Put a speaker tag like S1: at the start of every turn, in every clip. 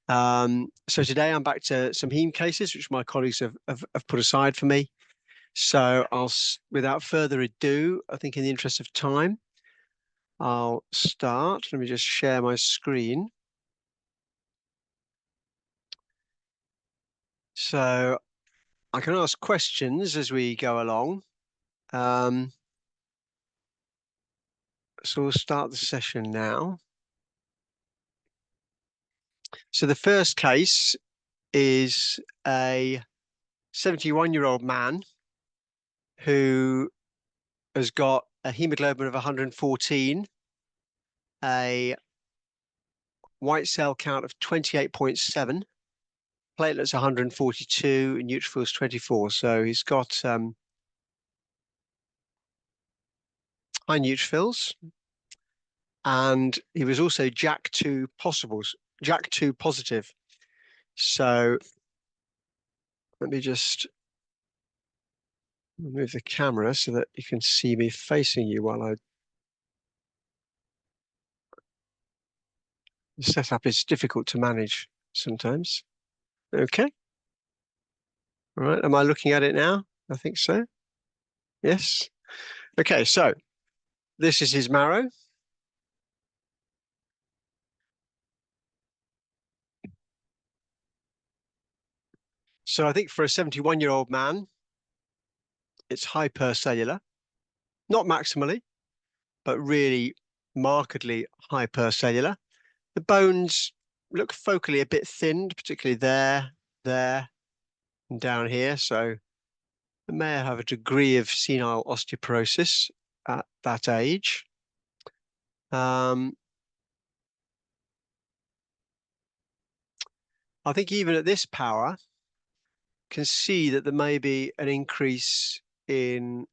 S1: So today I'm back to some heme cases, which my colleagues have put aside for me. So without further ado, I think in the interest of time, I'll start. Let me just share my screen. So I can ask questions as we go along. So we'll start the session now. So the first case is a 71-year-old man who has got a hemoglobin of 114, a white cell count of 28.7, platelets 142, and neutrophils 24. So he's got high neutrophils, and he was also JAK2 positive. So let me just move the camera so that you can see me facing you while the setup is difficult to manage sometimes. Okay. All right. Am I looking at it now? I think so. Yes. Okay. So this is his marrow. So I think for a 71-year-old man, it's hypercellular, not maximally, but really markedly hypercellular. The bones look focally a bit thinned, particularly there, and down here. So they may have a degree of senile osteoporosis at that age. I think even at this power, can see that there may be an increase in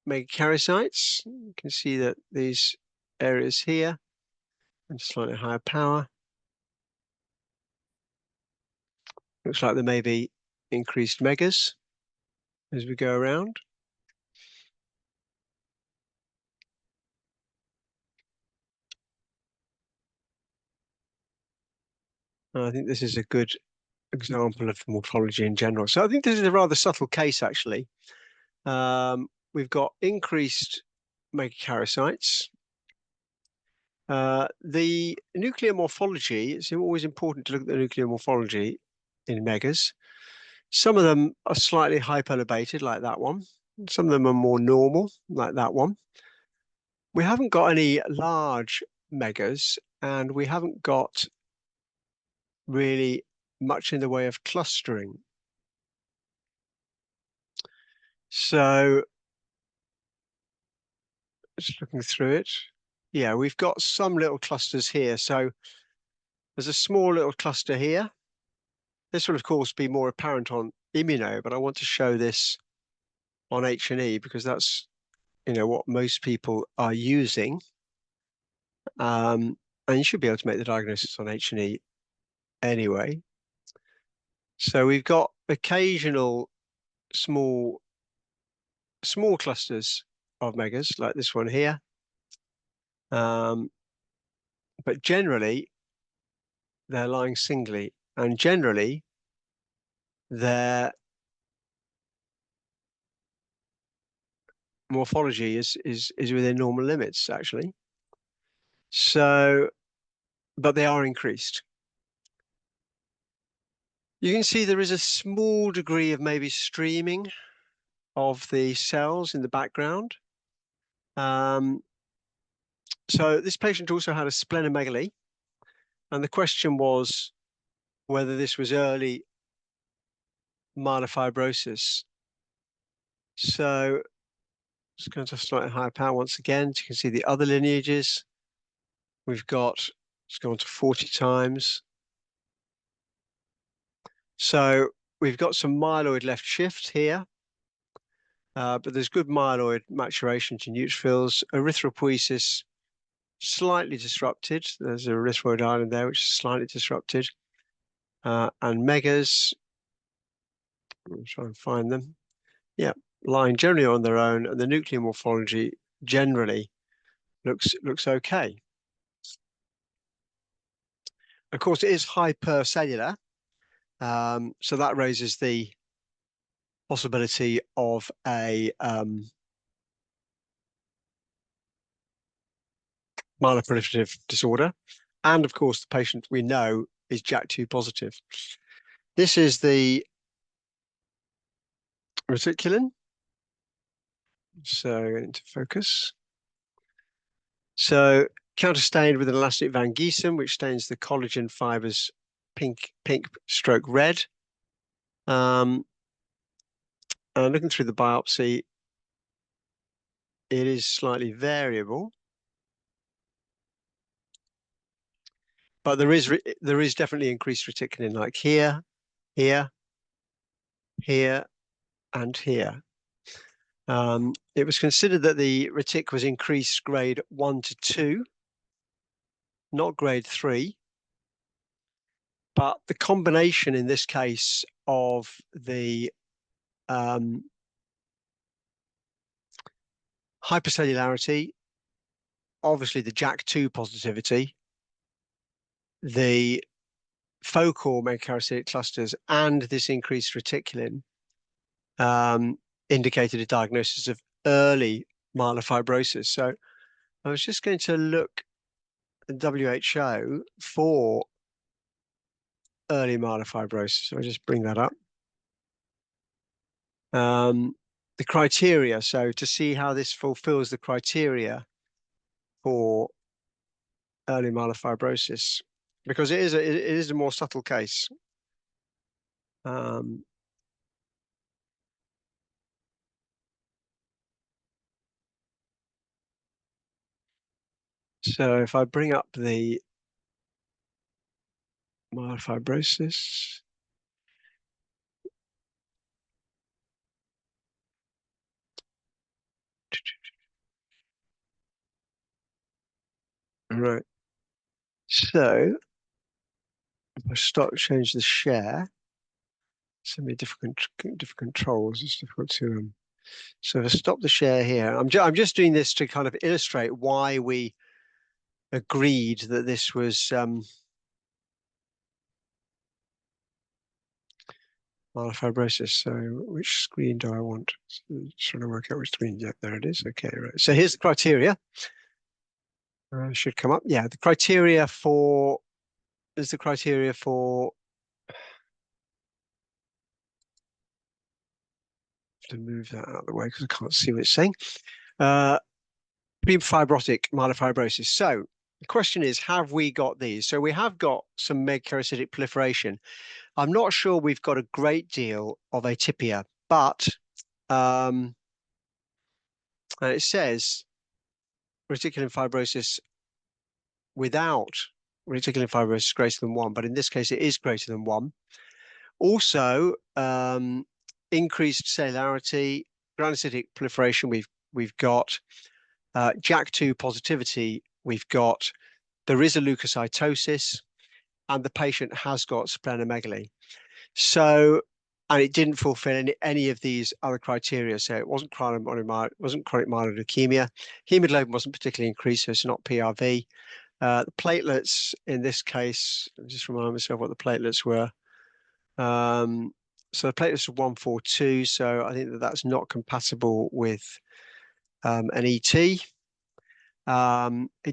S1: megakaryocytes. You can see that these areas here and slightly higher power. Looks like there may be increased megas as we go around. And I think this is a good example of morphology in general. So I think this is a rather subtle case, actually. We've got increased megakaryocytes. The nuclear morphology, it's always important to look at the nuclear morphology in megas. Some of them are slightly hyperlobated, like that one. Some of them are more normal, like that one. We haven't got any large megas, and we haven't got really much in the way of clustering. So just looking through it, yeah, we've got some little clusters here. So there's a small little cluster here. This will, of course, be more apparent on immuno, but I want to show this on H&E because that's, what most people are using. And you should be able to make the diagnosis on H&E anyway. So we've got occasional small clusters of megas, like this one here. But generally, they're lying singly, and generally, their morphology is within normal limits, actually. So, but they are increased. You can see there is a small degree of maybe streaming of the cells in the background. So this patient also had a splenomegaly, and the question was whether this was early myelofibrosis. So let's go to slightly higher power once again. So you can see the other lineages. We've got, let's go on to 40 times. So we've got some myeloid left shift here, but there's good myeloid maturation to neutrophils. Erythropoiesis slightly disrupted. There's a erythroid island there, which is slightly disrupted. And megas, I'll try and find them. Yeah, lying generally on their own, and the nuclear morphology generally looks okay. Of course, it is hypercellular, so that raises the possibility of a myeloproliferative disorder. And of course, the patient we know is JAK2 positive. This is the reticulin. So into focus. So counterstained with an elastic Van Giesen, which stains the collagen fibers pink stroke red. And looking through the biopsy, it is slightly variable, but there is definitely increased reticulin, like here, here, here, and here. It was considered that the retic was increased grade 1 to 2, not grade 3. But the combination in this case of the hypercellularity, obviously the JAK2 positivity, the focal megakaryocytic clusters, and this increased reticulin indicated a diagnosis of early myelofibrosis. So I was just going to look at WHO for early myelofibrosis. So I'll just bring that up. The criteria, so to see how this fulfills the criteria for early myelofibrosis, because it is a more subtle case. So if I bring up the myelofibrosis, right. So if I change the share, so many different controls. It's difficult to. So if I stop the share here, I'm just doing this to kind of illustrate why we agreed that this was myelofibrosis. So which screen do I want? So trying to work out which screen. Yeah, there it is. Okay, right. So here's the criteria. Should come up. Yeah, the criteria for is the criteria for to move that out of the way because I can't see what it's saying. Prefibrotic myelofibrosis. So the question is, have we got these? So we have got some megakaryocytic proliferation. I'm not sure we've got a great deal of atypia, but and it says reticulin fibrosis without reticulin fibrosis greater than 1, but in this case it is greater than 1. Also, increased cellularity, granulocytic proliferation. We've got JAK2 positivity. We've got there is a leukocytosis, and the patient has got splenomegaly. So, and it didn't fulfill any of these other criteria. So it wasn't chronic myeloid leukemia. Hemoglobin wasn't particularly increased, so it's not PRV. The platelets in this case, just remind myself what the platelets were. So the platelets are 142, so I think that's not compatible with an ET. It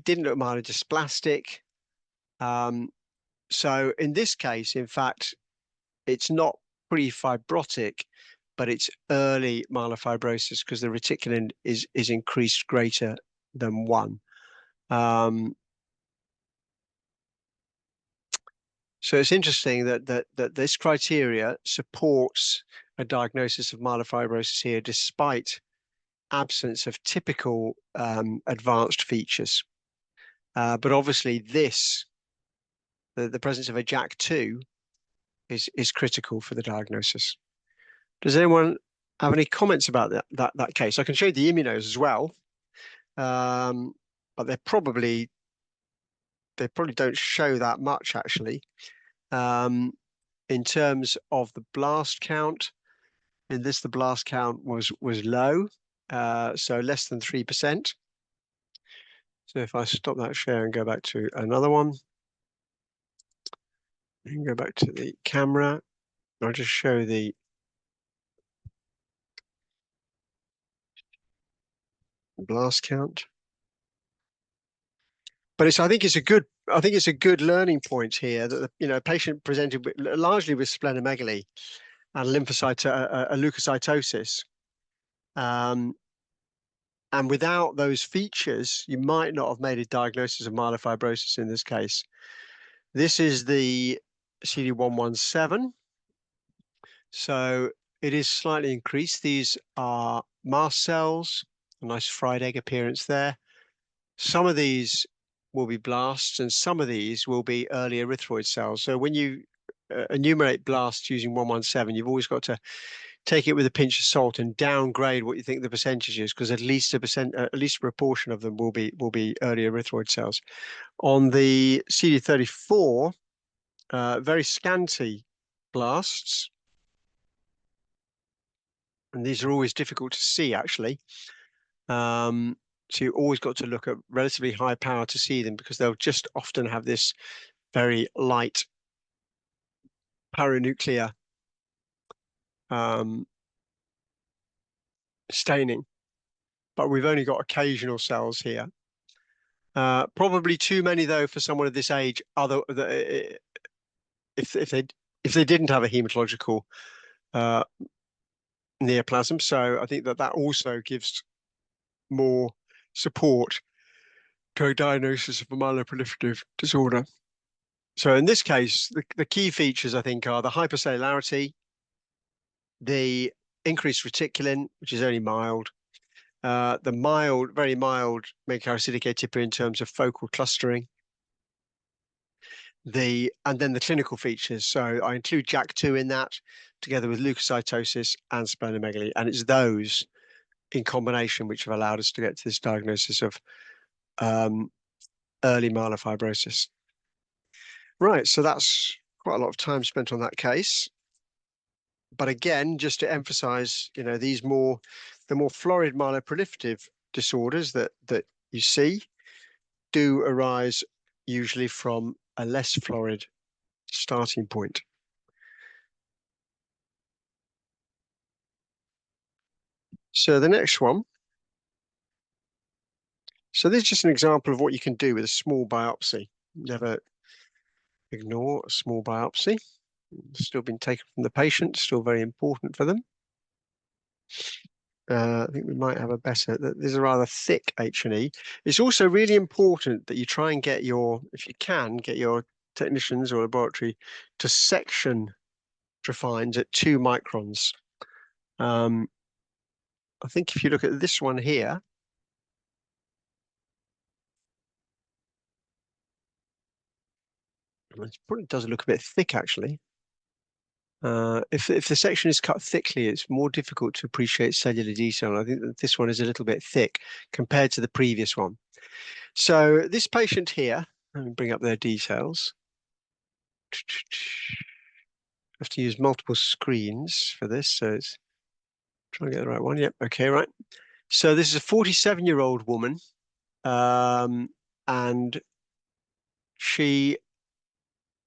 S1: didn't look myelodysplastic. So in this case, in fact, it's not pre-fibrotic, but it's early myelofibrosis because the reticulin is increased greater than 1. So it's interesting that this criteria supports a diagnosis of myelofibrosis here, despite absence of typical advanced features. But obviously the presence of a JAK2 is critical for the diagnosis. Does anyone have any comments about that case? I can show you the immunos as well, but they probably don't show that much actually. In terms of the blast count, in this the blast count was low, so less than 3%. So if I stop that share and go back to another one, And go back to the camera. I'll just show the blast count. But I think it's a good learning point here that the patient presented largely with splenomegaly and leukocytosis. And without those features, you might not have made a diagnosis of myelofibrosis in this case. This is the CD117. So it is slightly increased. These are mast cells, a nice fried egg appearance there. Some of these will be blasts and some of these will be early erythroid cells. So when you enumerate blasts using 117, you've always got to take it with a pinch of salt and downgrade what you think the percentage is, because at least a proportion of them will be early erythroid cells. On the CD34, very scanty blasts, and these are always difficult to see actually. So you always got to look at relatively high power to see them, because they'll just often have this very light paranuclear staining. But we've only got occasional cells here. Probably too many though for someone of this age. If they didn't have a hematological neoplasm, so I think that also gives more support to a diagnosis of a myeloproliferative disorder. So in this case, the key features I think are the hypercellularity, the increased reticulin, which is only mild, the very mild megakaryocytic atypia in terms of focal clustering, and then the clinical features. So I include JAK2 in that, together with leukocytosis and splenomegaly, and it's those in combination which have allowed us to get to this diagnosis of early myelofibrosis. Right, so that's quite a lot of time spent on that case. But again, just to emphasize, the more florid myeloproliferative disorders that you see do arise usually from a less florid starting point. So the next one. So this is just an example of what you can do with a small biopsy. Never ignore a small biopsy. It's still been taken from the patient, still very important for them. I think we might have a better, there's a rather thick H&E. It's also really important that you try and get if you can, get your technicians or laboratory to section trafines at 2 microns. I think if you look at this one here, it probably does look a bit thick actually. If the section is cut thickly, it's more difficult to appreciate cellular detail. I think that this one is a little bit thick compared to the previous one. So this patient here, let me bring up their details. I have to use multiple screens for this, so it's try and get the right one. Yep, okay, right. So this is a 47-year-old woman, and she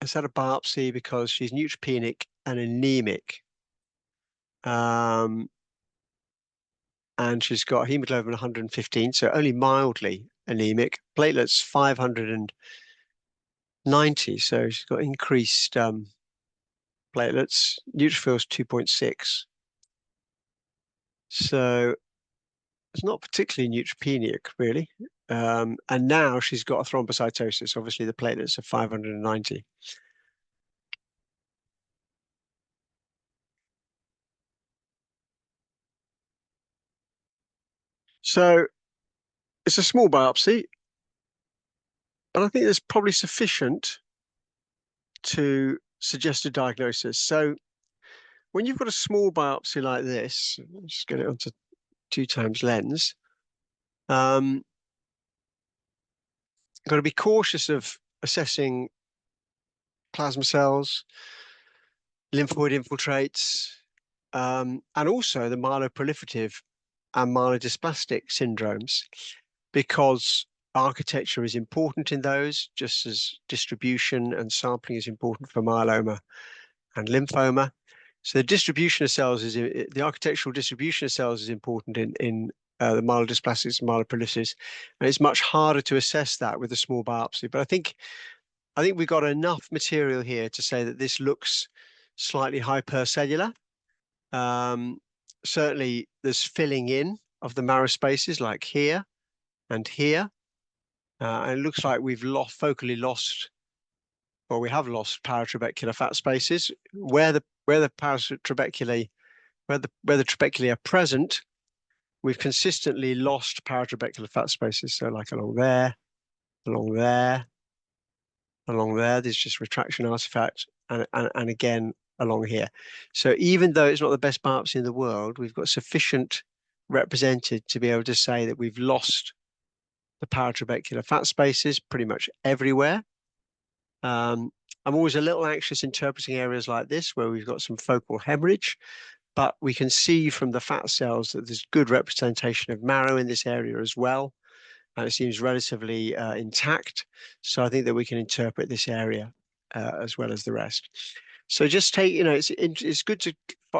S1: has had a biopsy because she's neutropenic and anemic. And she's got hemoglobin 115, so only mildly anemic. Platelets 590, so she's got increased platelets. Neutrophils 2.6. So it's not particularly neutropenic, really. And now she's got a thrombocytosis. Obviously, the platelets are 590. So it's a small biopsy, but I think it's probably sufficient to suggest a diagnosis. So when you've got a small biopsy like this, let's just get it onto 2x lens. Got to be cautious of assessing plasma cells, lymphoid infiltrates, and also the myeloproliferative and myelodysplastic syndromes, because architecture is important in those, just as distribution and sampling is important for myeloma and lymphoma. So the distribution of cells is the architectural distribution of cells is important in the myelodysplastic and myeloproliferative, and it's much harder to assess that with a small biopsy. But I think we've got enough material here to say that this looks slightly hypercellular. Certainly, there's filling in of the marrow spaces like here and here, and it looks like we've focally lost, or we have lost paratrabecular fat spaces where the paratrabeculae where the trabeculae are present. We've consistently lost paratrabecular fat spaces. So like along there, along there, along there. There's just retraction artifact, and again along here. So even though it's not the best biopsy in the world, we've got sufficient represented to be able to say that we've lost the paratrabecular fat spaces pretty much everywhere. I'm always a little anxious interpreting areas like this where we've got some focal hemorrhage, but we can see from the fat cells that there's good representation of marrow in this area as well. And it seems relatively intact. So I think that we can interpret this area as well as the rest. So just take, it's good to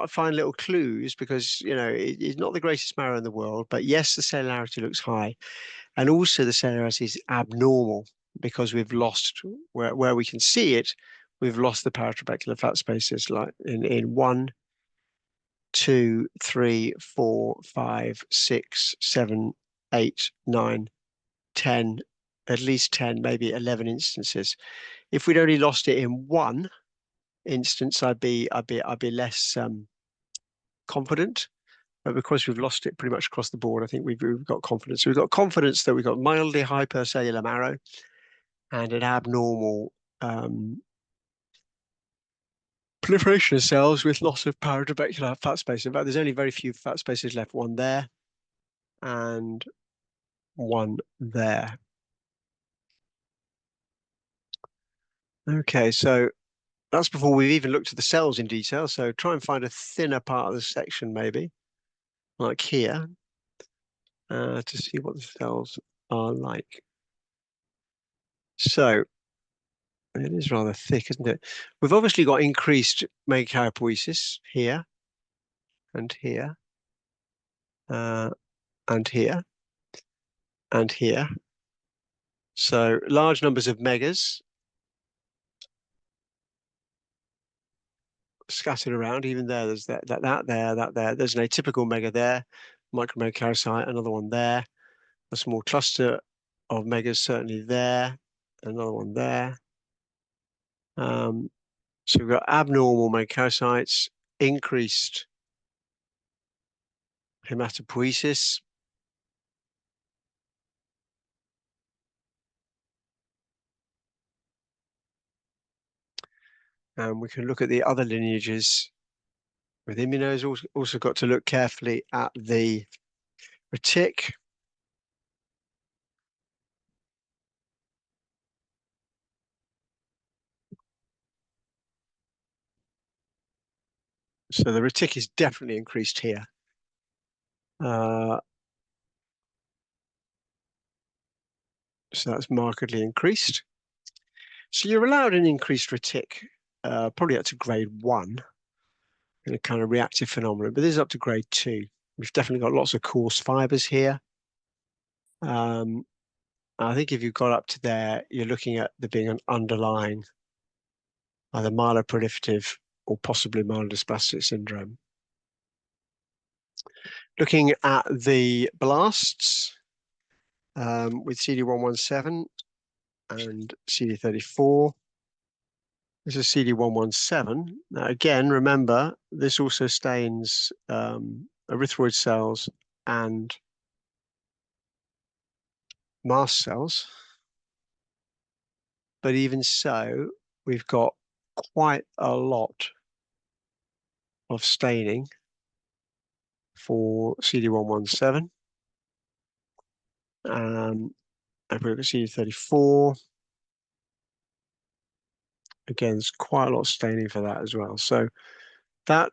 S1: find little clues because, it's not the greatest marrow in the world, but yes, the cellularity looks high. And also the cellularity is abnormal because we've lost, where we can see it, we've lost the paratrabecular fat spaces like in 1, 2, 3, 4, 5, 6, 7, 8, 9, 10, at least 10, maybe 11 instances. If we'd only lost it in one instance, I'd be less confident. But because we've lost it pretty much across the board, I think we've got confidence. So we've got confidence that we've got mildly hypercellular marrow and an abnormal proliferation of cells with loss of paratrabecular fat space. In fact, there's only very few fat spaces left, one there and one there. Okay, so that's before we've even looked at the cells in detail. So try and find a thinner part of the section, maybe, like here, to see what the cells are like. So it is rather thick, isn't it? We've obviously got increased megakaryopoiesis here and here and here and here. So large numbers of megas scattered around. Even there, there's that there. There's an atypical mega there, micromegakaryocyte, another one there, a small cluster of megas certainly there, another one there. So we've got abnormal megakaryocytes, increased hematopoiesis. And we can look at the other lineages with immunos. Also got to look carefully at the retic. So the retic is definitely increased here. So that's markedly increased. So you're allowed an increased retic, probably up to grade 1 in a kind of reactive phenomenon, but this is up to grade 2. We've definitely got lots of coarse fibers here. I think if you got up to there, you're looking at there being an underlying either myeloproliferative or possibly myelodysplastic syndrome. Looking at the blasts with CD117 and CD34. This is CD117. Now, again, remember, this also stains erythroid cells and mast cells. But even so, we've got quite a lot of staining for CD117. If we look at CD34, again, there's quite a lot of staining for that as well. So that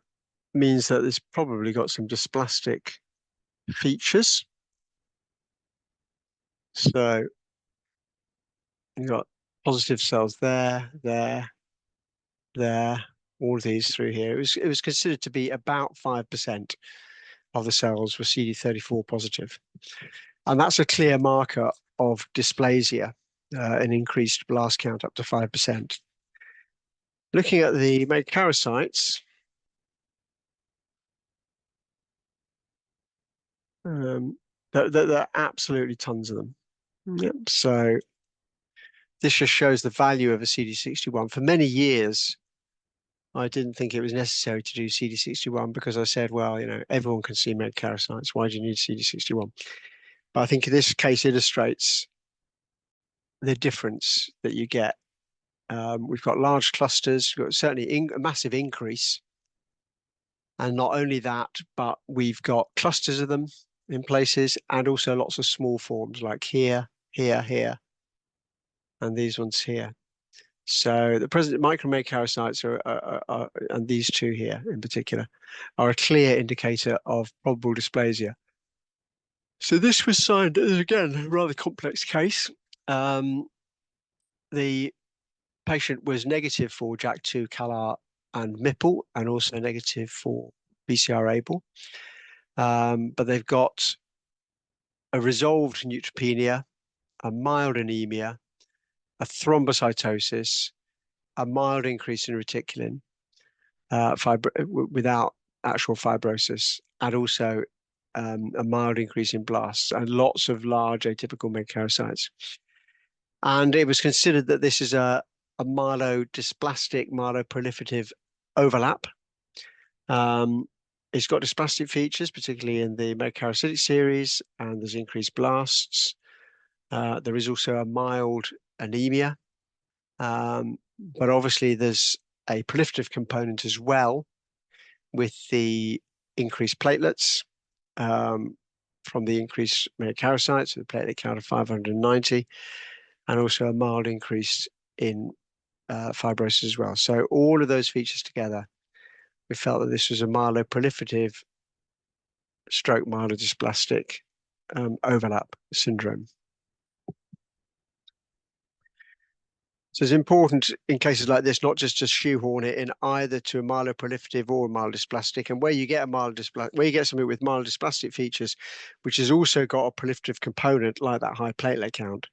S1: means that it's probably got some dysplastic features. So You've got positive cells there, there, all of these through here. It was considered to be about 5% of the cells were CD34 positive. And that's a clear marker of dysplasia, an increased blast count up to 5%. Looking at the megakaryocytes, there are absolutely tons of them. Yep. So this just shows the value of a CD61. For many years, I didn't think it was necessary to do CD61 because I said, well, everyone can see megakaryocytes. Why do you need CD61? But I think this case illustrates the difference that you get. We've got large clusters, we've got certainly a massive increase. And not only that, but we've got clusters of them in places and also lots of small forms like here, here, and these ones here. So the present micromegakaryocytes are, and these two here in particular, are a clear indicator of probable dysplasia. So this was signed as, again, a rather complex case. The patient was negative for JAK2, CALR, and MIPL, and also negative for BCR-ABL. But they've got a resolved neutropenia, a mild anemia, a thrombocytosis, a mild increase in reticulin without actual fibrosis, and also a mild increase in blasts and lots of large atypical megakaryocytes. And it was considered that this is a myelodysplastic, myeloproliferative overlap. It's got dysplastic features, particularly in the megakaryocytic series, and there's increased blasts. There is also a mild anemia, but obviously there's a proliferative component as well with the increased platelets from the increased megakaryocytes, so the platelet count of 590, and also a mild increase in fibrosis as well. So all of those features together, we felt that this was a myeloproliferative stroke myelodysplastic overlap syndrome. So it's important in cases like this not just to shoehorn it in either to a myeloproliferative or a myelodysplastic. And where you get something with myelodysplastic features, which has also got a proliferative component like that high platelet count,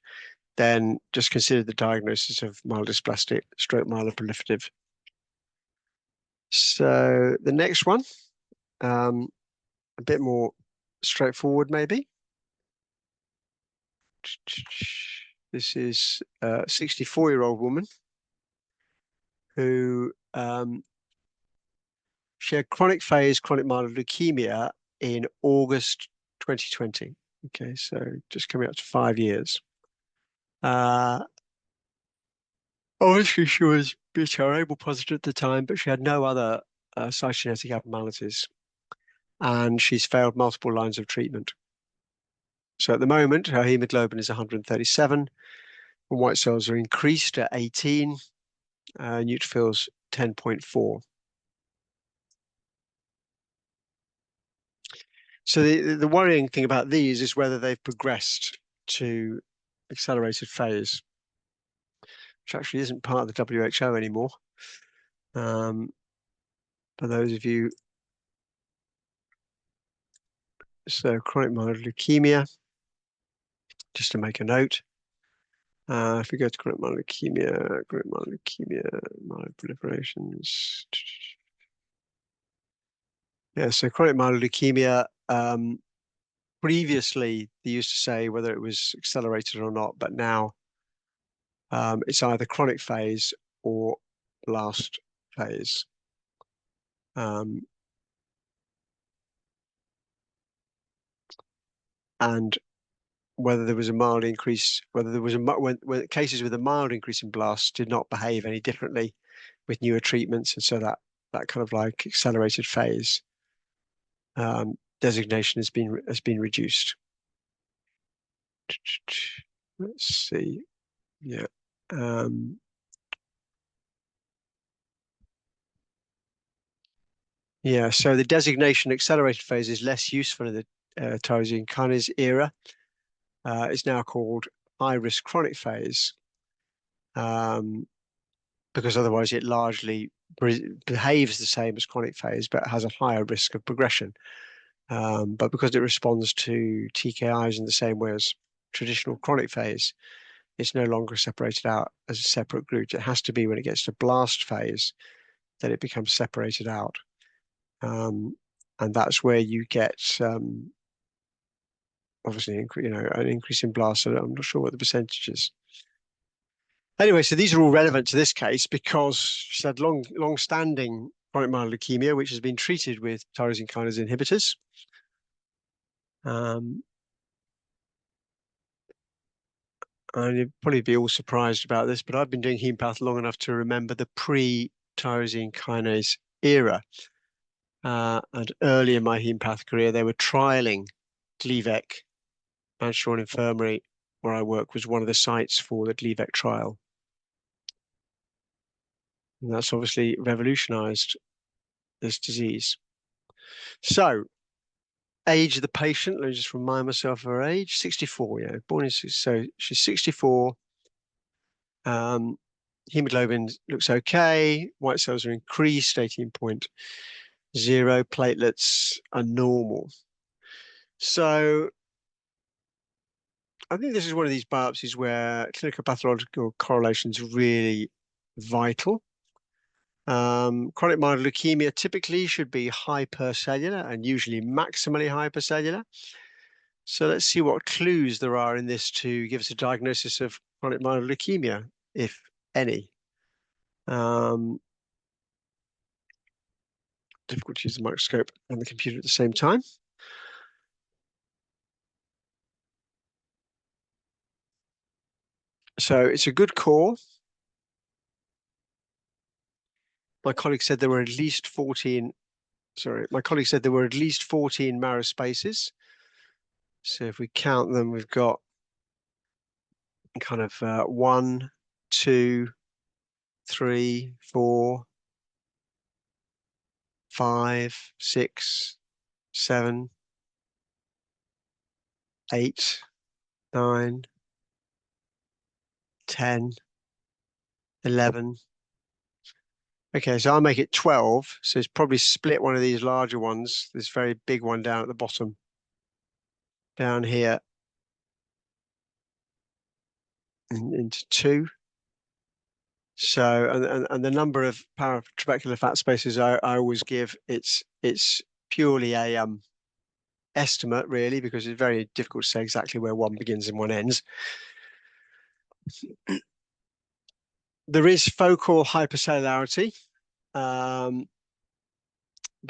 S1: then just consider the diagnosis of myelodysplastic stroke myeloproliferative. So the next one, a bit more straightforward maybe. This is a 64-year-old woman who she had chronic phase chronic myeloid leukemia in August 2020. Okay, so just coming up to 5 years. Obviously, she was BCR-ABL positive at the time, but she had no other cytogenetic abnormalities, and she's failed multiple lines of treatment. So at the moment, her hemoglobin is 137, and white cells are increased at 18, neutrophils 10.4. So the worrying thing about these is whether they've progressed to accelerated phase, which actually isn't part of the WHO anymore. For those of you, so chronic myeloid leukemia, just to make a note. If we go to chronic myeloid leukemia, myeloproliferations. Yeah, so chronic myeloid leukemia, previously they used to say whether it was accelerated or not, but now it's either chronic phase or blast phase. And whether there was a mild increase, when cases with a mild increase in blasts did not behave any differently with newer treatments, and so that kind of like accelerated phase designation has been reduced. Let's see, yeah. Yeah, so the designation accelerated phase is less useful in the tyrosine kinase era. It's now called high-risk chronic phase. because otherwise it largely behaves the same as chronic phase, but has a higher risk of progression. But because it responds to TKIs in the same way as traditional chronic phase, it's no longer separated out as a separate group. It has to be when it gets to blast phase that it becomes separated out. And that's where you get obviously an increase in blast. So I'm not sure what the percentage is. Anyway, so these are all relevant to this case because she's had long-standing chronic myeloid leukemia, which has been treated with tyrosine kinase inhibitors. And you'd probably be all surprised about this, but I've been doing hemopath long enough to remember the pre-tyrosine kinase era. And early in my hemopath career, they were trialing Gleevec. Manchester Infirmary, where I work, was one of the sites for the Gleevec trial. And that's obviously revolutionized this disease. So, age of the patient, let me just remind myself of her age, 64, yeah, born in, so she's 64. Hemoglobin looks okay, white cells are increased, 18.0, platelets are normal. So I think this is one of these biopsies where clinical pathological correlation is really vital. Chronic myeloid leukemia typically should be hypercellular and usually maximally hypercellular. So let's see what clues there are in this to give us a diagnosis of chronic myeloid leukemia, if any. Difficult to use the microscope and the computer at the same time. So it's a good core. My colleague said there were at least 14, my colleague said there were at least 14 marrow spaces. So if we count them, we've got kind of 1, 2, 3, 4, 5, 6, 7, 8, 9, 10, 11. Okay, so I'll make it 12. So it's probably split one of these larger ones, this very big one down at the bottom, down here, into 2. So, and the number of paratrabecular fat spaces I always give, it's purely a estimate really, because it's very difficult to say exactly where one begins and one ends. There is focal hypercellularity, but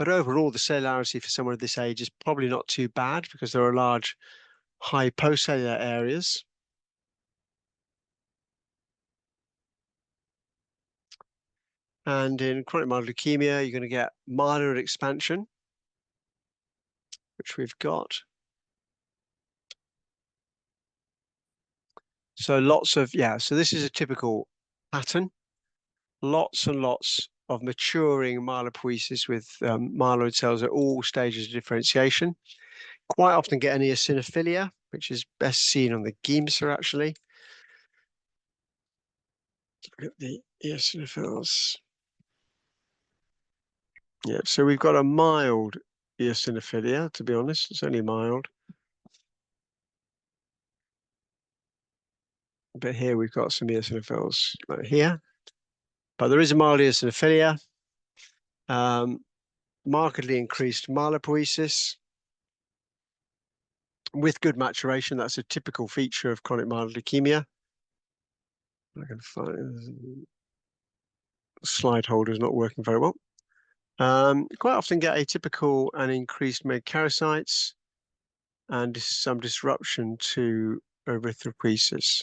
S1: overall the cellularity for someone of this age is probably not too bad because there are large hypocellular areas. And in chronic myeloid leukemia, you're going to get myeloid expansion, which we've got. So lots of, so this is a typical pattern. Lots and lots of maturing myelopoiesis with myeloid cells at all stages of differentiation. Quite often get an eosinophilia, which is best seen on the Giemsa actually. Look at the eosinophils. Yeah, so we've got a mild eosinophilia, to be honest. It's only mild. But here we've got some eosinophils right here. But there is a mild eosinophilia, markedly increased myelopoiesis with good maturation. That's a typical feature of chronic myeloid leukemia. I can find the slide holder is not working very well. Quite often get atypical and increased megakaryocytes and some disruption to erythropoiesis.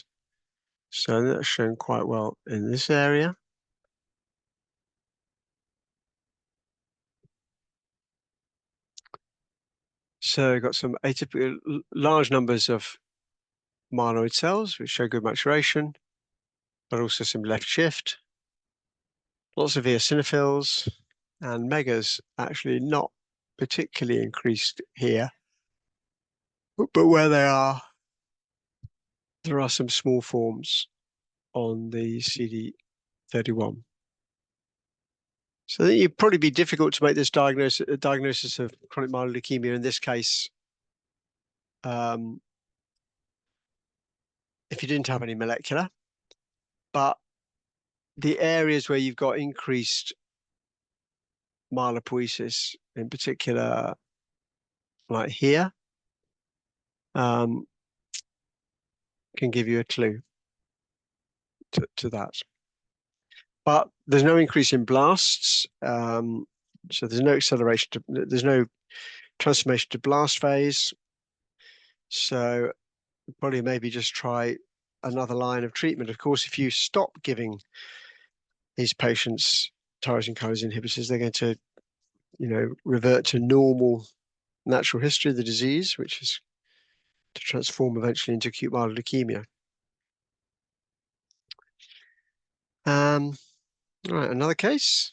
S1: So that's shown quite well in this area. So got some atypical, large numbers of myeloid cells, which show good maturation, but also some left shift. Lots of eosinophils, and megas actually not particularly increased here. But where they are, there are some small forms. on the CD31. So I think it'd probably be difficult to make this diagnosis of chronic myeloid leukemia in this case if you didn't have any molecular. But the areas where you've got increased myelopoiesis, in particular, like here, can give you a clue to that. But there's no increase in blasts, so there's no acceleration. There's no transformation to blast phase. So probably maybe just try another line of treatment. Of course, if you stop giving these patients tyrosine kinase inhibitors, they're going to, revert to normal natural history of the disease, which is to transform eventually into acute myeloid leukemia. All right, another case.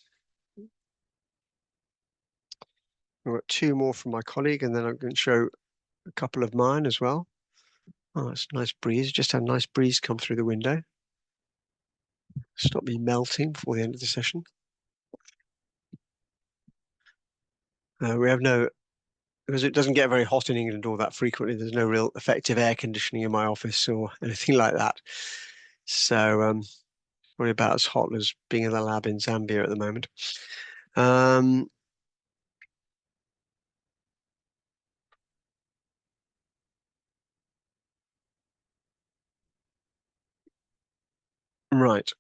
S1: I've got two more from my colleague, and then I'm going to show a couple of mine as well. Oh, it's a nice breeze. Just had a nice breeze come through the window. Stop me melting before the end of the session. We have no, because it doesn't get very hot in England all that frequently, there's no real effective air conditioning in my office or anything like that. So probably about as hot as being in the lab in Zambia at the moment. Right.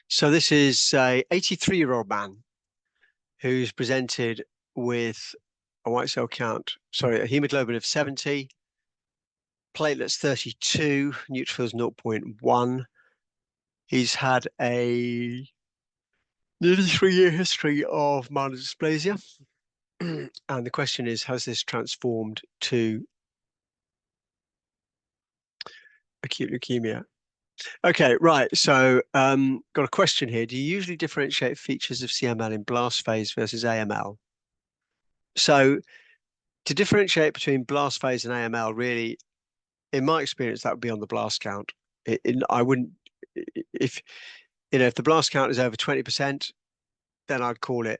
S1: So this is a 83-year-old man who's presented with a white cell count, a hemoglobin of 70, platelets 32, neutrophils 0.1. He's had a nearly 3-year history of myelodysplasia. And the question is, has this transformed to acute leukemia? Okay, right. So got a question here. Do you usually differentiate features of CML in blast phase versus AML? So to differentiate between blast phase and AML, really, in my experience, that would be on the blast count. I wouldn't, if the blast count is over 20%, then I'd call it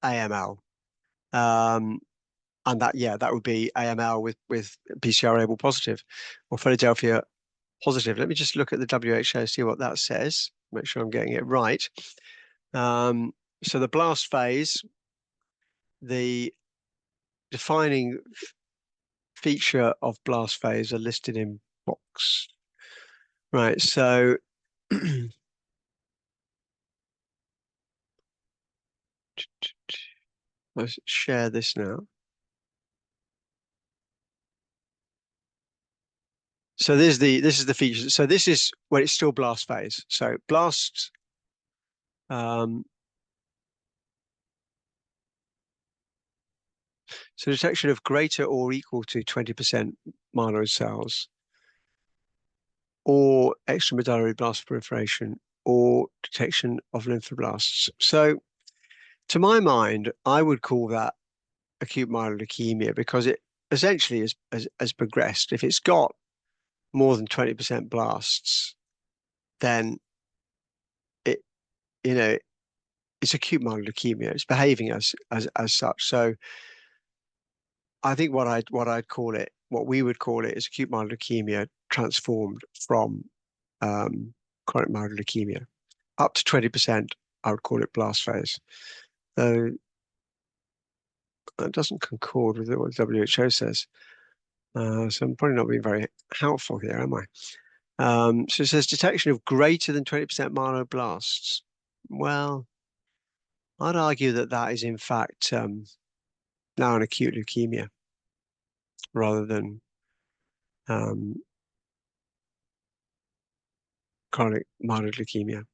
S1: AML. And that would be AML with PCR-ABL positive or Philadelphia positive. Let me just look at the WHO, see what that says, make sure I'm getting it right. So the blast phase, the defining feature of blast phase are listed in box. Right, so let's share this now. So this is the feature. So this is when it's still blast phase. So blasts, so detection of greater or equal to 20% myeloid cells, or extramedullary blast proliferation, or detection of lymphoblasts. So to my mind, I would call that acute myeloid leukemia because it essentially has progressed. If it's got more than 20% blasts, then it's acute myeloid leukemia. It's behaving as such. So I think what we would call it is acute myeloid leukemia transformed from chronic myeloid leukemia. Up to 20%, I would call it blast phase. Though that doesn't concord with what the WHO says. So I'm probably not being very helpful here, am I? So it says detection of greater than 20% myeloblasts. Well, I'd argue that is in fact now an acute leukemia rather than chronic myeloid leukemia.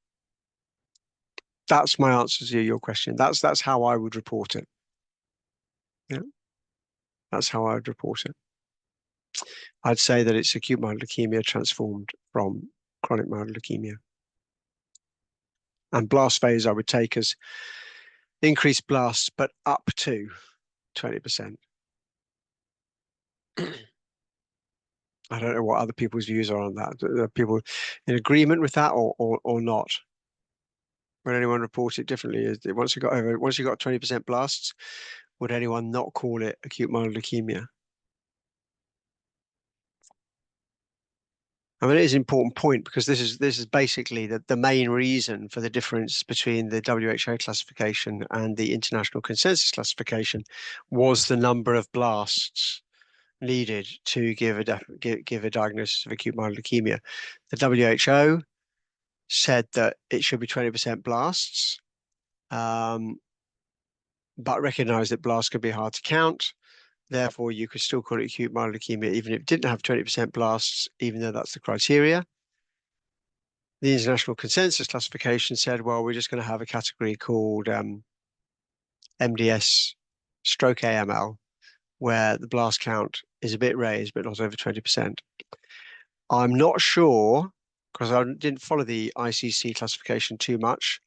S1: That's my answer to your question. That's how I would report it. Yeah, that's how I would report it. I'd say that it's acute myeloid leukemia transformed from chronic myeloid leukemia. And blast phase I would take as increased blasts, but up to 20%. I don't know what other people's views are on that. Are people in agreement with that or not? Would anyone report it differently? Once you got 20% blasts, would anyone not call it acute myeloid leukemia? I mean, it is an important point because this is basically the main reason for the difference between the WHO classification and the international consensus classification was the number of blasts needed to give a diagnosis of acute myeloid leukemia. The WHO said that it should be 20% blasts, but recognized that blasts can be hard to count. Therefore, you could still call it acute myeloid leukemia even if it didn't have 20% blasts, even though that's the criteria. The international consensus classification said, well, we're just going to have a category called MDS stroke AML, where the blast count is a bit raised, but not over 20%. I'm not sure, because I didn't follow the ICC classification too much,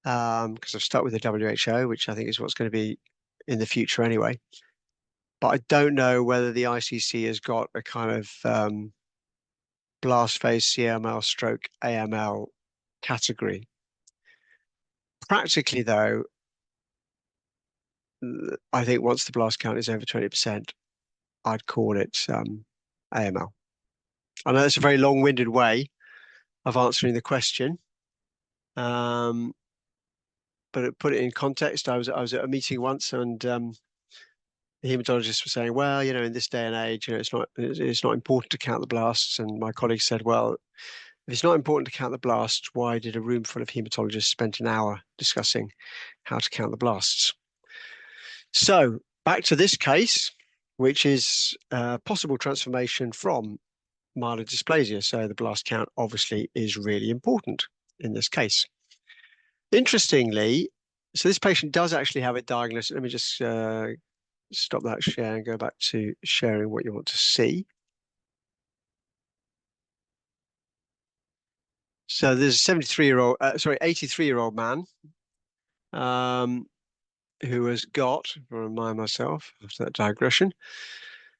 S1: because I've stuck with the WHO, which I think is what's going to be in the future anyway. But I don't know whether the ICC has got a kind of blast phase CML stroke AML category. Practically, though, I think once the blast count is over 20%, I'd call it AML. I know that's a very long-winded way of answering the question, but put it in context. I was at a meeting once, and the hematologist was saying, well, in this day and age, it's not important to count the blasts. And my colleague said, well, if it's not important to count the blasts, why did a room full of hematologists spend an hour discussing how to count the blasts? So back to this case, which is possible transformation from myelodysplasia. So the blast count obviously is really important in this case. Interestingly, so this patient does actually have a diagnosis. Let me just stop that share and go back to sharing what you want to see. So there's a 83-year-old man who has got, I'll remind myself after that digression.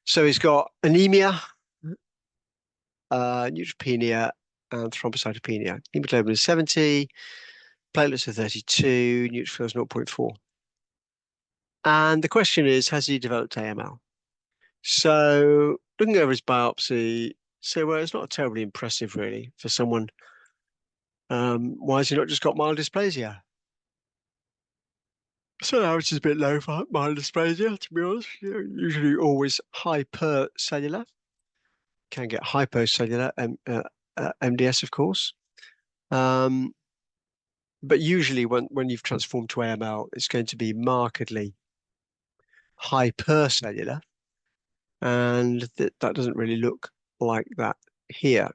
S1: So he's got anemia, neutropenia, and thrombocytopenia. Hemoglobin is 70, platelets are 32, neutrophils 0.4. And the question is, has he developed AML? So looking over his biopsy, well, it's not terribly impressive really for someone. Why has he not just got myelodysplasia? So now it's just a bit low for myelodysplasia, to be honest. Usually always hypercellular. Can get hypocellular MDS, of course. But usually when you've transformed to AML, it's going to be markedly hypercellular. And that doesn't really look like that here.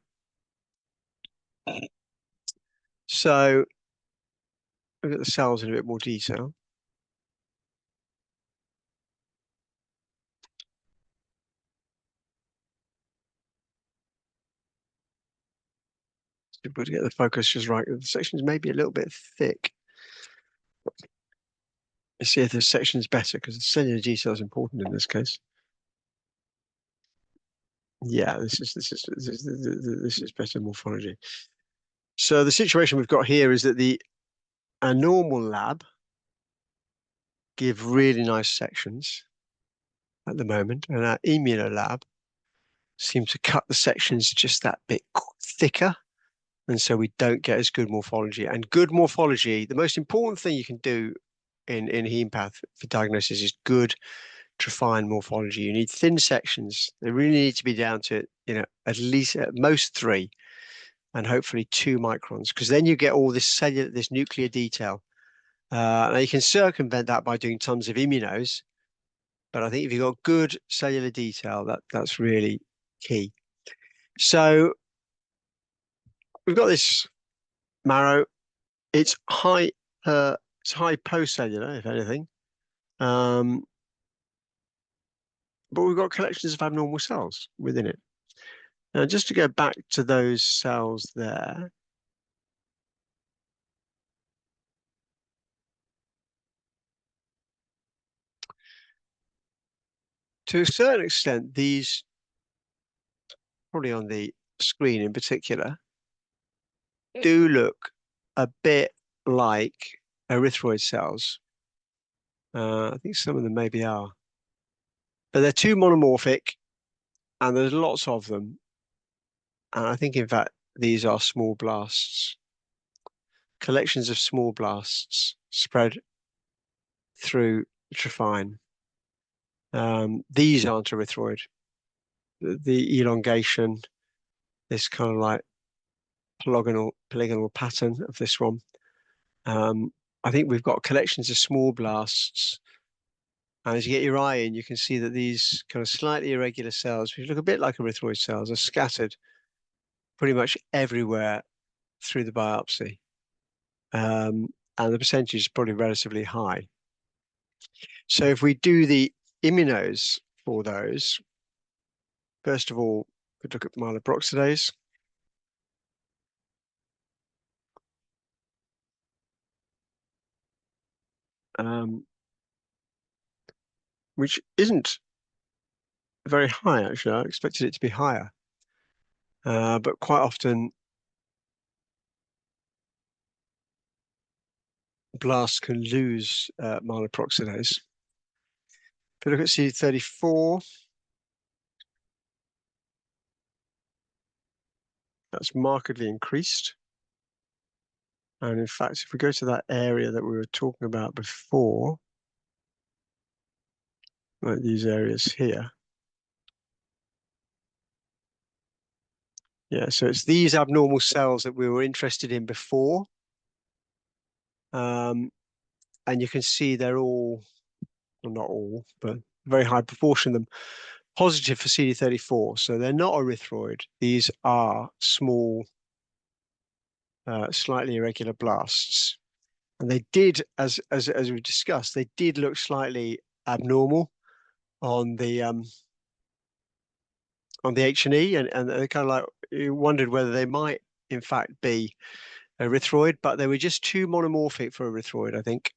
S1: So look at the cells in a bit more detail. Difficult to get the focus just right. The section's maybe a little bit thick. Let's see if this section's better because the cellular detail is important in this case. Yeah, this is better morphology. So the situation we've got here is that our normal lab give really nice sections at the moment, and our immunolab seems to cut the sections just that bit thicker, and so we don't get as good morphology. And good morphology, the most important thing you can do in hemopath for diagnosis is good trifine morphology. You need thin sections. They really need to be down to at least at most 3, and hopefully 2 microns, because then you get all this nuclear detail. Now you can circumvent that by doing tons of immunos, but I think if you've got good cellular detail, that's really key. So we've got this marrow. It's hypocellular, if anything. But we've got collections of abnormal cells within it. Now, just to go back to those cells there, to a certain extent, these probably on the screen in particular, do look a bit like erythroid cells. I think some of them maybe are. But they're too monomorphic and there's lots of them. And I think, in fact, these are small blasts. Collections of small blasts spread through the trifine. These aren't erythroid. The elongation, this kind of like polygonal pattern of this one. I think we've got collections of small blasts. And as you get your eye in, you can see that these kind of slightly irregular cells, which look a bit like erythroid cells, are scattered pretty much everywhere through the biopsy. And the percentage is probably relatively high. So if we do the immunos for those, first of all, we look at myeloperoxidase. Which isn't very high, actually. I expected it to be higher. But quite often, blasts can lose myeloperoxidase. If we look at CD34, that's markedly increased. And in fact, if we go to that area that we were talking about before, like these areas here. Yeah, so it's these abnormal cells that we were interested in before. And you can see they're all, well, not all, but a very high proportion of them, positive for CD34. So they're not erythroid. These are small, slightly irregular blasts. And they did, as we discussed, they did look slightly abnormal on the H&E, and they kind of like, you wondered whether they might in fact be erythroid, but they were just too monomorphic for erythroid, I think.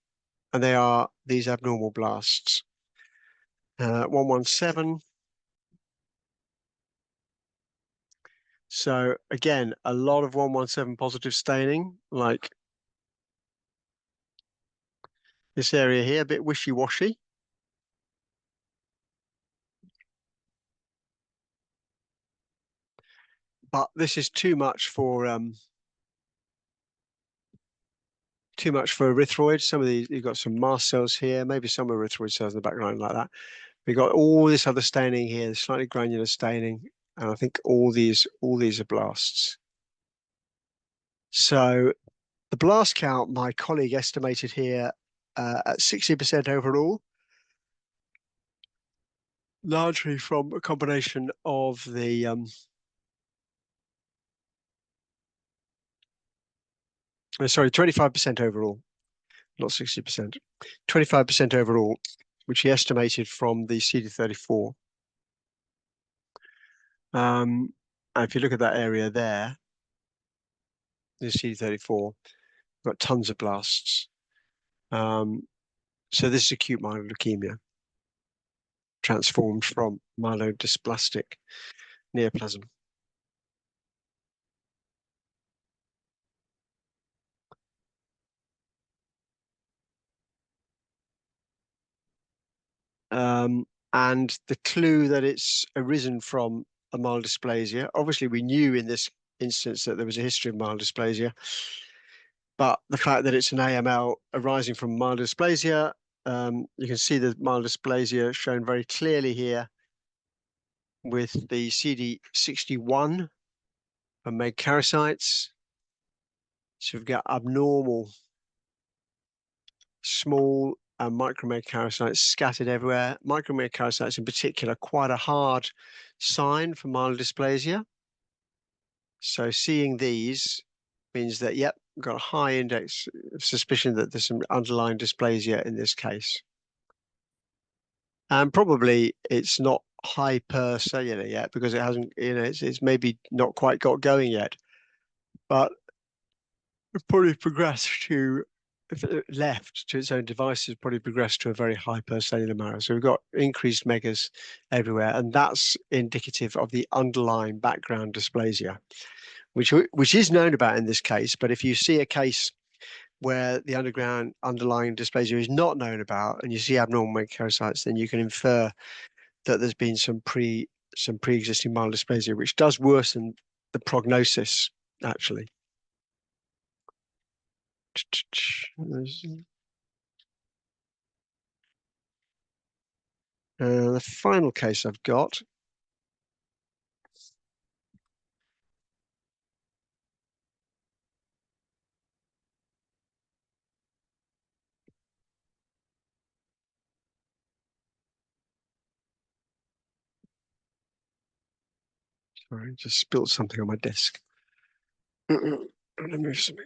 S1: And they are these abnormal blasts. 117. So again, a lot of 117 positive staining, like this area here, a bit wishy-washy. But this is too much for erythroid. Some of these, you've got some mast cells here, maybe some erythroid cells in the background like that. We've got all this other staining here, slightly granular staining, and I think all these are blasts. So the blast count, my colleague estimated here at 60% overall, largely from a combination of the sorry, 25% overall, not 60%, 25% overall, which he estimated from the CD34. And if you look at that area there, the CD34, got tons of blasts. So this is acute myeloid leukemia, transformed from myelodysplastic neoplasm. And the clue that it's arisen from a myelodysplasia. Obviously, we knew in this instance that there was a history of myelodysplasia, but the fact that it's an AML arising from myelodysplasia, you can see the myelodysplasia shown very clearly here with the CD61 and megakaryocytes. So we've got abnormal small and micromegakaryocytes scattered everywhere. Micromegakaryocytes in particular, quite a hard sign for myelodysplasia. So seeing these means that, yep, we've got a high index of suspicion that there's some underlying dysplasia in this case. And probably it's not hypercellular yet because it hasn't, it's maybe not quite got going yet. But we've probably progressed to if it left to its own devices, probably progressed to a very hypercellular marrow. So we've got increased megas everywhere, and that's indicative of the underlying background dysplasia, which is known about in this case. But if you see a case where the underlying dysplasia is not known about, and you see abnormal megakaryocytes, then you can infer that there's been some pre-existing myelodysplasia, which does worsen the prognosis, actually. The final case I've got sorry, just spilled something on my desk. I'm gonna move something.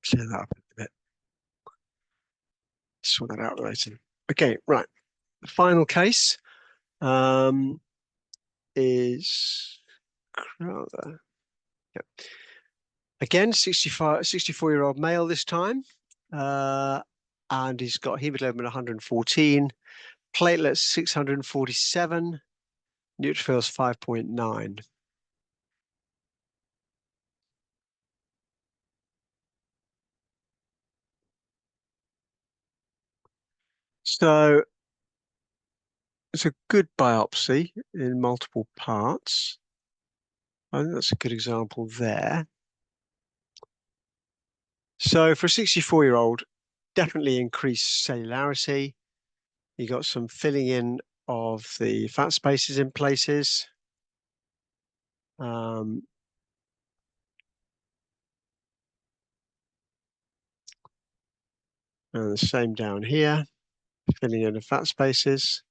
S1: Clear that up a bit. Sort that out later. Okay, right. The final case is Crowther. Yep. Again, 64-year-old male this time. And he's got hemoglobin 114, platelets 647, neutrophils 5.9. So it's a good biopsy in multiple parts. I think that's a good example there. So for a 64-year-old, definitely increased cellularity. You got some filling in of the fat spaces in places. And the same down here, filling in the fat spaces.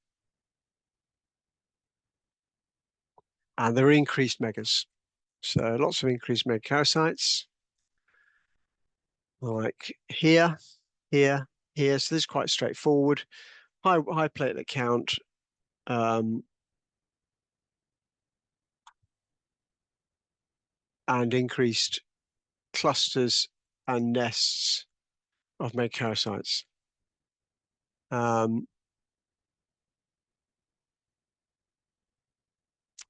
S1: And there are increased megas. So lots of increased megakaryocytes, like here, here, here. So this is quite straightforward. High platelet count. And increased clusters and nests of megakaryocytes.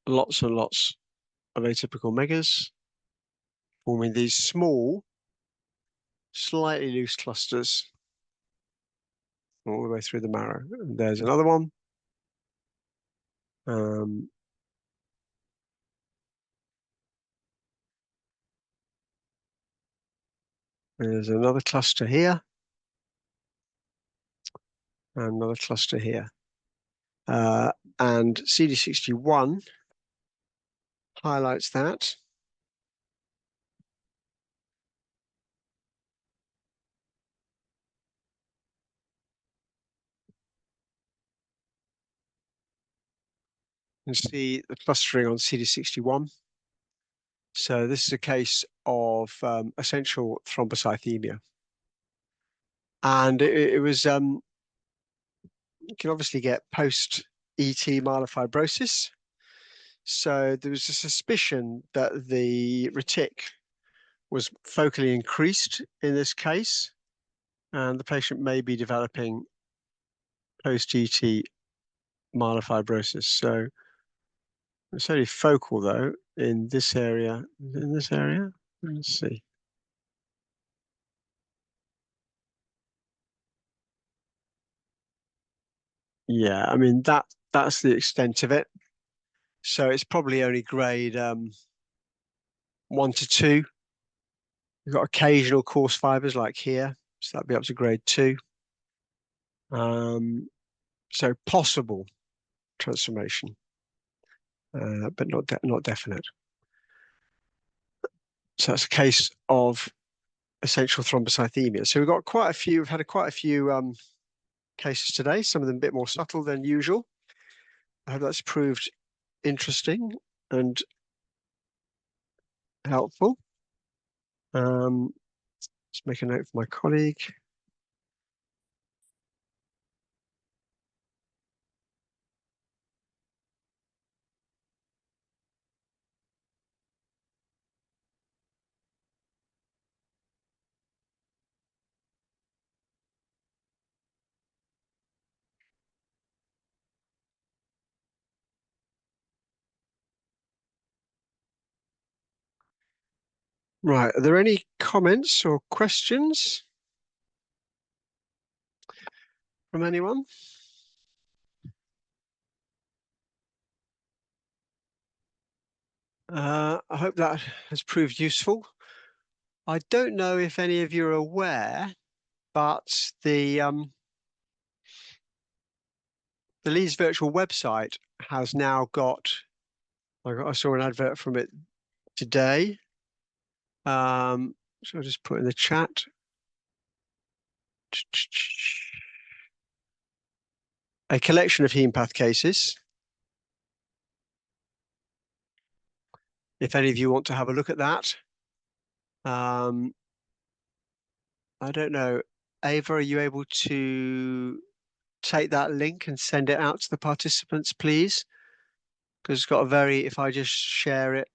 S1: Lots and lots of atypical megas, forming these small, slightly loose clusters all the way through the marrow. And there's another one. There's another cluster here, and another cluster here. And CD61 highlights that. You can see the clustering on CD61. So this is a case of essential thrombocythemia. And it was, you can obviously get post-ET myelofibrosis. So there was a suspicion that the retic was focally increased in this case, and the patient may be developing post-ET myelofibrosis. So it's only focal though in this area. In this area, let's see. Yeah, I mean that's the extent of it. So it's probably only grade 1 to 2. You've got occasional coarse fibers like here, so that'd be up to grade 2. So possible transformation, but not definite. So that's a case of essential thrombocythemia. So we've got quite a few. We've had quite a few cases today. Some of them a bit more subtle than usual. I hope that's proved interesting and helpful. Let's make a note for my colleague. Right, are there any comments or questions from anyone? I hope that has proved useful. I don't know if any of you are aware, but the Leeds Virtual website has now got, I saw an advert from it today. So I'll just put in the chat. A collection of Haemopath cases. If any of you want to have a look at that. I don't know. Ava, are you able to take that link and send it out to the participants, please? Because it's got a very, if I just share it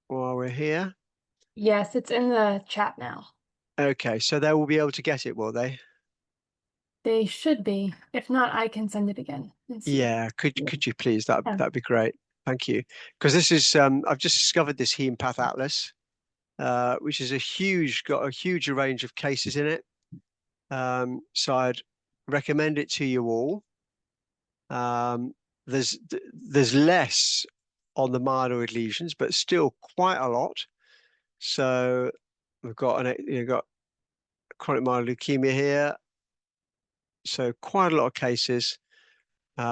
S1: while we're here.
S2: Yes, it's in the chat now.
S1: Okay, so they will be able to get it, will they?
S2: They should be. If not, I can send it again and see.
S1: Yeah, could you please?
S2: Yeah.
S1: That'd be great. Thank you. Because this is I've just discovered this Haemopath Atlas, which is got a huge range of cases in it. So I'd recommend it to you all. There's less on the myeloid lesions, but still quite a lot. So we've got got chronic myeloid leukemia here. So quite a lot of cases. So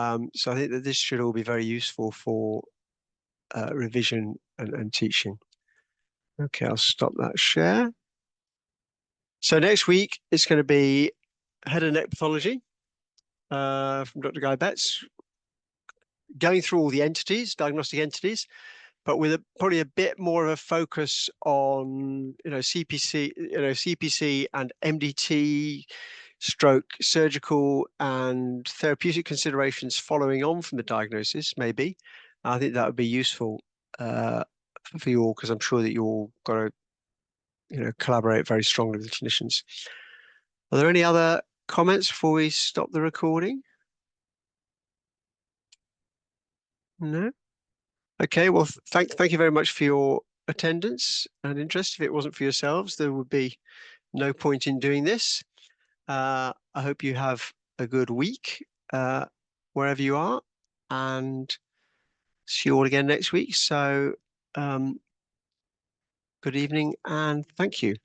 S1: I think that this should all be very useful for revision and teaching. Okay, I'll stop that share. So next week it's going to be head and neck pathology from Dr. Guy Betts, going through all the entities, diagnostic entities, but with probably a bit more of a focus on CPC and MDT, stroke surgical and therapeutic considerations following on from the diagnosis. Maybe I think that would be useful for you all, because I'm sure that you all got to collaborate very strongly with the clinicians. Are there any other comments before we stop the recording? No. Okay, well, thank you very much for your attendance and interest. If it wasn't for yourselves, there would be no point in doing this. I hope you have a good week wherever you are, and see you all again next week. So good evening and thank you.